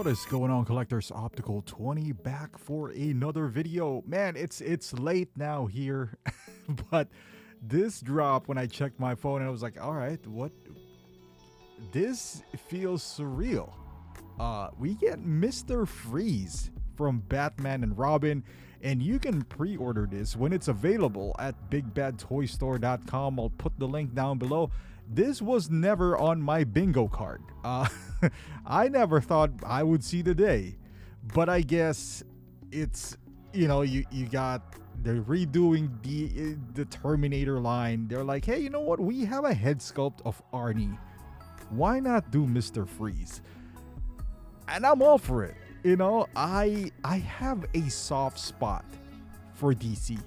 What is going on, collectors? Optical 20 back for another video. Man, it's late now here, but this dropped when I checked my phone and I was like, all right, what? This feels surreal. We get Mr. Freeze from Batman and Robin, and you can pre-order this when it's available at bigbadtoystore.com. I'll put the link down below. This was never on my bingo card. I never thought I would see the day, but I guess it's, you got, they're redoing the Terminator line. They're like, hey, you know what? We have a head sculpt of Arnie. Why not do Mr. Freeze? And I'm all for it. I have a soft spot for DC,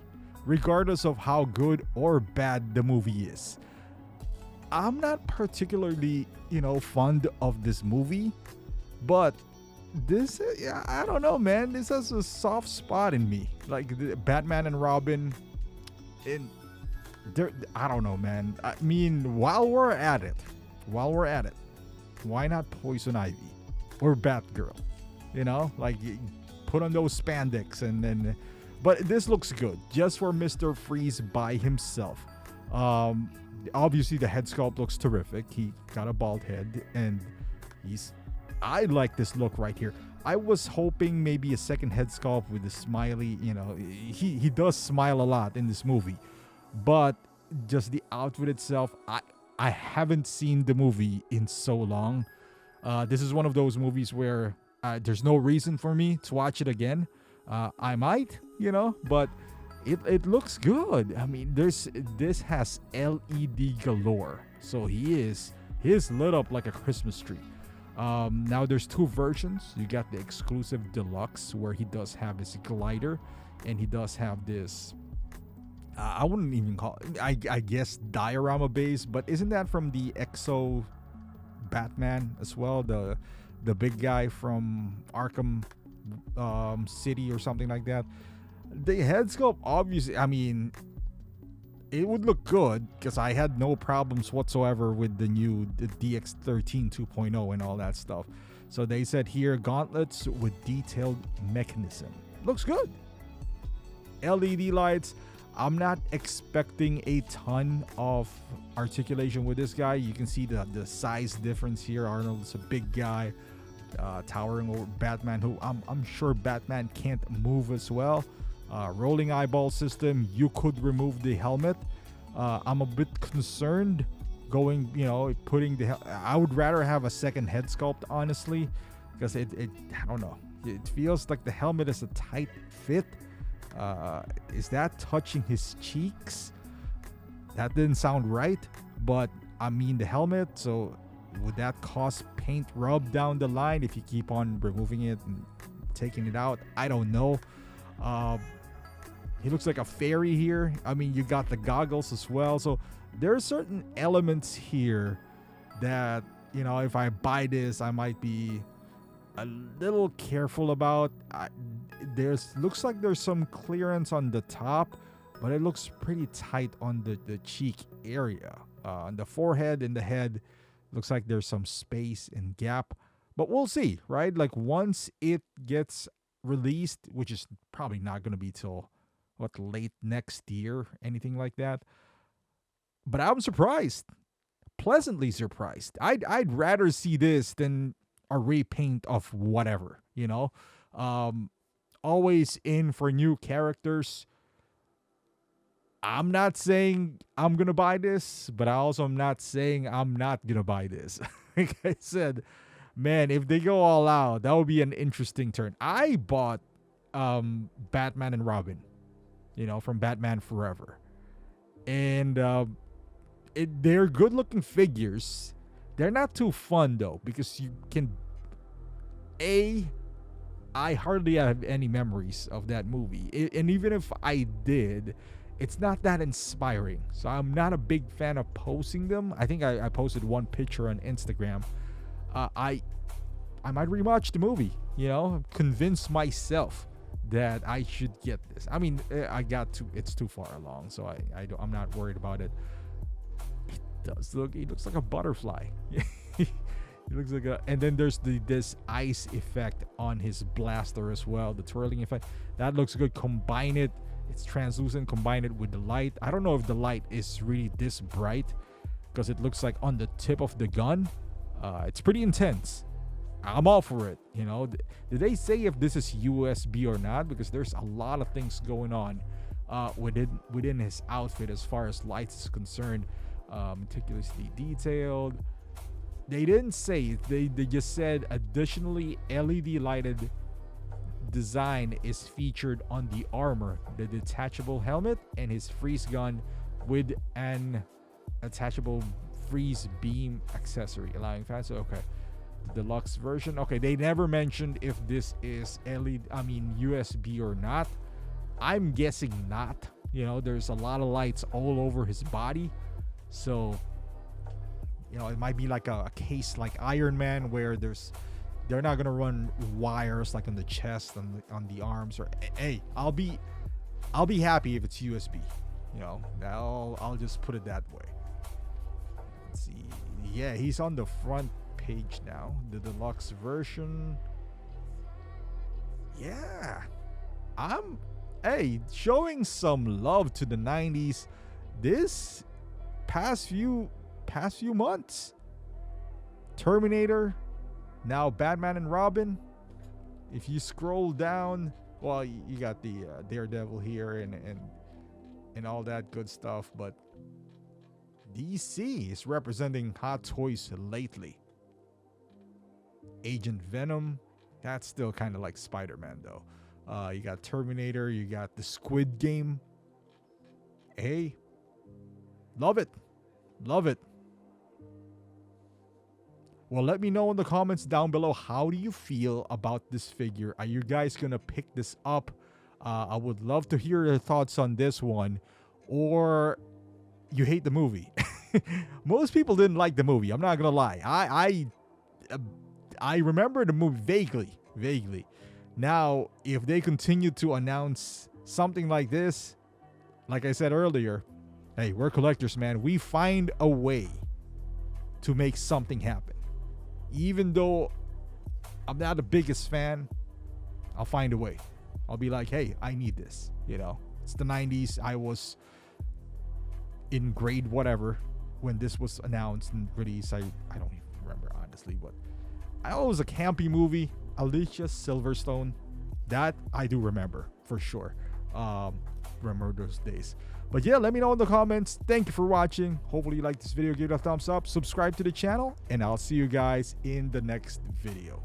regardless of how good or bad the movie is. I'm not particularly, fond of this movie, but this, I don't know, man. This has a soft spot in me. Like the Batman and Robin, I don't know, man. I mean, while we're at it, why not Poison Ivy or Batgirl? Like put on those spandex and then. But this looks good, just for Mr. Freeze by himself. Obviously the head sculpt looks terrific. He got a bald head and I like this look right here. I was hoping maybe a second head sculpt with a smiley, he does smile a lot in this movie, but just the outfit itself, I haven't seen the movie in so long. This is one of those movies where there's no reason for me to watch it again. I might, but it looks good. I mean, this has LED galore, so he's lit up like a Christmas tree. Now there's two versions. You got the exclusive Deluxe, where he does have his glider, and he does have this. I wouldn't even call it, I guess, diorama base, but isn't that from the Exo Batman as well? The big guy from Arkham City or something like that. The head sculpt, obviously, I mean, it would look good because I had no problems whatsoever with the DX13 2.0 and all that stuff. So they said here, gauntlets with detailed mechanism. Looks good. LED lights. I'm not expecting a ton of articulation with this guy. You can see the size difference here. Arnold's a big guy, towering over Batman, who I'm sure Batman can't move as well. Rolling eyeball system. You could remove the helmet. I'm a bit concerned going, putting I would rather have a second head sculpt, honestly, because it I don't know. It feels like the helmet is a tight fit. Is that touching his cheeks? That didn't sound right, but I mean the helmet, so would that cause paint rub down the line if you keep on removing it and taking it out? I don't know. He looks like a fairy here. I mean, you got the goggles as well. So there are certain elements here that, if I buy this, I might be a little careful about. Looks like there's some clearance on the top, but it looks pretty tight on the cheek area. On the forehead and the head, looks like there's some space and gap. But we'll see, right? Like once it gets released, which is probably not going to be till late next year, anything like that. But I'm surprised, pleasantly surprised. I'd rather see this than a repaint of whatever, always in for new characters. I'm not saying I'm gonna buy this, but I also am not saying I'm not gonna buy this. Like I said, man, if they go all out, that would be an interesting turn. I bought Batman and Robin, from Batman Forever. And they're good-looking figures. They're not too fun, though, because you can... I hardly have any memories of that movie. And even if I did, it's not that inspiring. So I'm not a big fan of posting them. I think I posted one picture on Instagram. I might rewatch the movie, convince myself that I should get this. I mean, it's too far along, so I'm not worried about it. He looks like a butterfly. It looks like a, and then there's this ice effect on his blaster as well, the twirling effect. That looks good. Combine it, it's translucent. Combine it with the light. I don't know if the light is really this bright because it looks like on the tip of the gun. It's pretty intense. I'm all for it. You know, did they say if this is USB or not? Because there's a lot of things going on within his outfit as far as lights is concerned. Meticulously detailed. They didn't say. They just said additionally LED lighted design is featured on the armor, the detachable helmet, and his freeze gun with an attachable freeze beam accessory, allowing fast. Okay, the deluxe version. Okay, they never mentioned if this is USB or not. I'm guessing not. You know, there's a lot of lights all over his body, so you know it might be like a case like Iron Man where they're not gonna run wires like on the chest, on the arms, or hey, I'll be happy if it's USB. You know, I'll just put it that way. Let's see. Yeah, he's on the front page now. The deluxe version. Yeah, I'm showing some love to the 90s this past few months. Terminator, now Batman and Robin. If you scroll down, well, you got the Daredevil here and all that good stuff, but DC is representing hot toys lately. Agent Venom, that's still kind of like Spider-Man though. You got Terminator, you got the Squid Game. Hey, love it. Well, let me know in the comments down below, how do you feel about this figure? Are you guys gonna pick this up? I would love to hear your thoughts on this one. Or you hate the movie. Most people didn't like the movie, I'm not gonna lie. I remember the movie vaguely. Now, if they continue to announce something like this, like I said earlier, hey, we're collectors, man. We find a way to make something happen. Even though I'm not the biggest fan, I'll find a way. I'll be like, hey, I need this. You know, it's the 90s. I was in grade whatever when this was announced and released. I don't even remember, honestly, but I know it was a campy movie. Alicia Silverstone, that I do remember for sure. Remember those days. But yeah, let me know in the comments. Thank you for watching. Hopefully you liked this video. Give it a thumbs up, subscribe to the channel, and I'll see you guys in the next video.